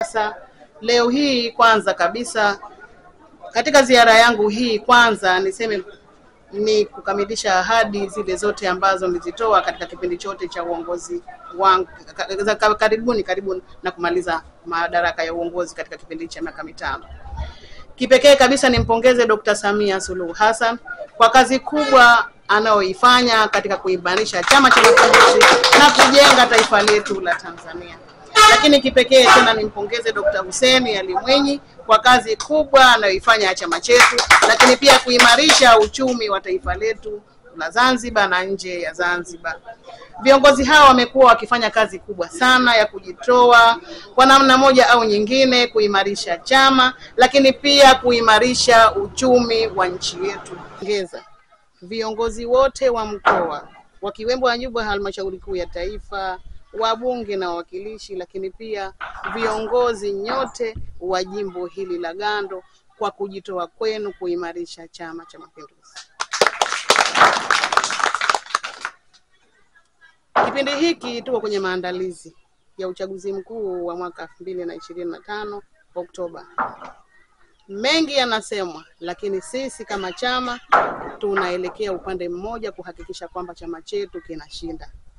Sasa leo hii kwanza kabisa katika ziara yangu hii kwanza niseme ni kukamilisha ahadi zile zote ambazo nilizitoa katika kipindi chote cha uongozi wangu karibu na kumaliza madaraka ya uongozi katika kipindi cha miaka 5. Kipekee kabisa nimpongeze Dr. Samia Suluhu Hassan kwa kazi kubwa anayoifanya katika kuimarisha Chama cha Mapinduzi na kujenga taifa letu la Tanzania. Lakini kipekee tena nimpongeze Dr. Hussein Ali Mwinyi kwa kazi kubwa anayoifanya chama chetu, lakini pia kuimarisha uchumi wa taifa letu la Zanzibar na nje ya Zanzibar. Viongozi hao wamekuwa wakifanya kazi kubwa sana ya kujitoa kwa namna moja au nyingine kuimarisha chama, lakini pia kuimarisha uchumi wa nchi yetu. Ongeza viongozi wote wa mkoa wakiwemo wajumbe wa halmashauri kuu ya taifa, wabunge na wawakilishi, lakini pia viongozi nyote wa jimbo hili la Gando kwa kujitoa kwenu kuimarisha Chama cha Mapinduzi. Kipindi hiki tuko kwenye maandalizi ya uchaguzi mkuu wa mwaka 2025 Oktoba. Mengi yanasemwa, lakini sisi kama chama tunaelekea upande mmoja kuhakikisha kwamba chama chetu kinashinda.